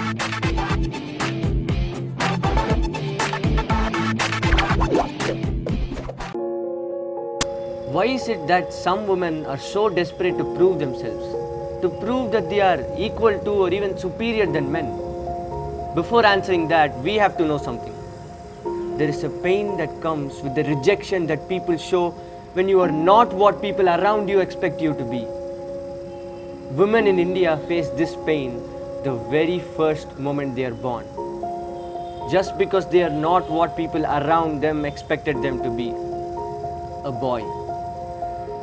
Why is it that some women are so desperate to prove themselves, to prove that they are equal to or even superior than men? Before answering that, we have to know something. There is a pain that comes with the rejection that people show when you are not what people around you expect you to be. Women in India face this pain the very first moment they are born, just because they are not what people around them expected them to be, a boy.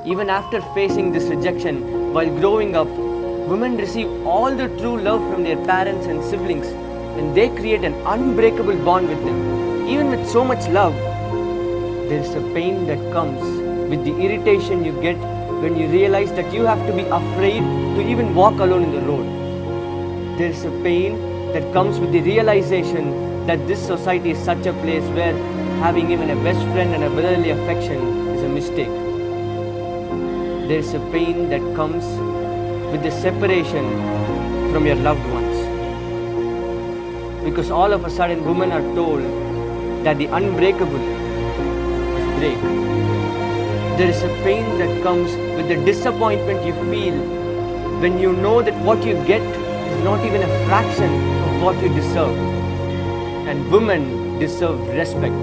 Even after facing this rejection while growing up, women receive all the true love from their parents and siblings, and they create an unbreakable bond with them. Even with so much love, there is a pain that comes with the irritation you get when you realize that you have to be afraid to even walk alone in the road. There is a pain that comes with the realization that this society is such a place where having even a best friend and a brotherly affection is a mistake. There is a pain that comes with the separation from your loved ones. Because all of a sudden women are told that the unbreakable is break. There is a pain that comes with the disappointment you feel when you know that what you get is not even a fraction of what you deserve. And women deserve respect.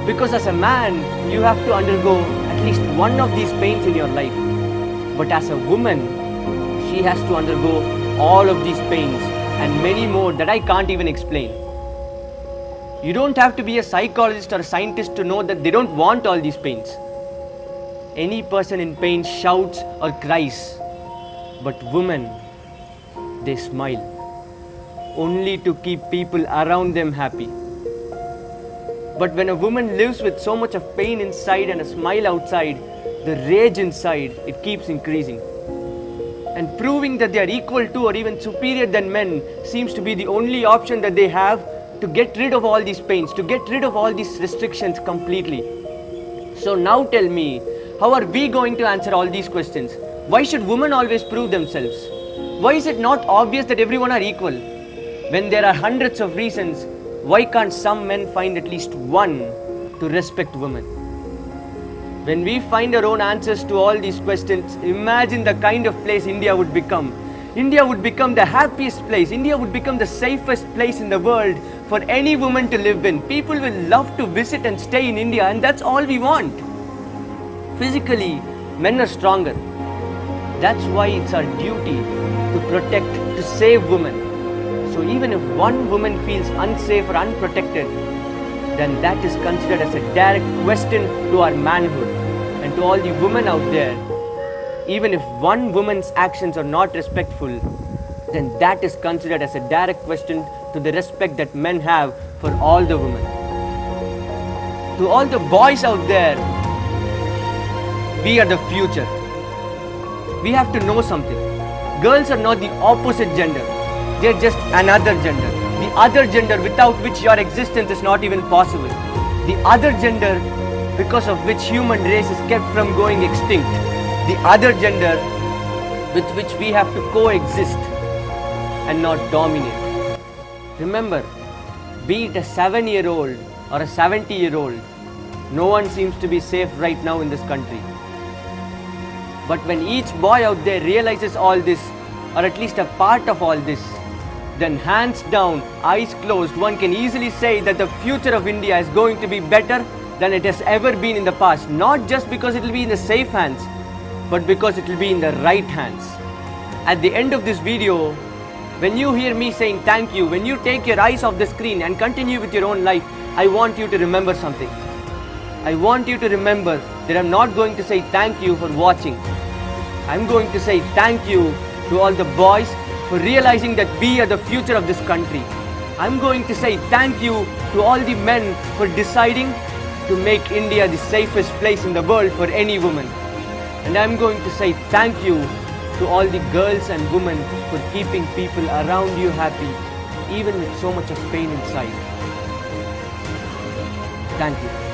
Because as a man, you have to undergo at least one of these pains in your life. But as a woman, she has to undergo all of these pains and many more that I can't even explain. You don't have to be a psychologist or a scientist to know that they don't want all these pains. Any person in pain shouts or cries, but women, they smile, only to keep people around them happy. But when a woman lives with so much of pain inside and a smile outside, the rage inside, it keeps increasing. And proving that they are equal to or even superior than men seems to be the only option that they have to get rid of all these pains, to get rid of all these restrictions completely. So now tell me, how are we going to answer all these questions? Why should women always prove themselves? Why is it not obvious that everyone are equal? When there are hundreds of reasons, why can't some men find at least one to respect women? When we find our own answers to all these questions, imagine the kind of place India would become. India would become the happiest place. India would become the safest place in the world for any woman to live in. People will love to visit and stay in India, and that's all we want. Physically, men are stronger. That's why it's our duty to protect, to save women. So even if one woman feels unsafe or unprotected, then that is considered as a direct question to our manhood. And to all the women out there, even if one woman's actions are not respectful, then that is considered as a direct question to the respect that men have for all the women. To all the boys out there, we are the future. We have to know something. Girls are not the opposite gender. They are just another gender. The other gender without which your existence is not even possible. The other gender because of which human race is kept from going extinct. The other gender with which we have to coexist and not dominate. Remember, be it a 7-year-old or a 70-year-old, no one seems to be safe right now in this country. But when each boy out there realizes all this, or at least a part of all this, then hands down, eyes closed, one can easily say that the future of India is going to be better than it has ever been in the past. Not just because it will be in the safe hands, but because it will be in the right hands. At the end of this video, when you hear me saying thank you, when you take your eyes off the screen and continue with your own life, I want you to remember something. I want you to remember that I'm not going to say thank you for watching. I'm going to say thank you to all the boys for realizing that we are the future of this country. I'm going to say thank you to all the men for deciding to make India the safest place in the world for any woman. And I'm going to say thank you to all the girls and women for keeping people around you happy, even with so much of pain inside. Thank you.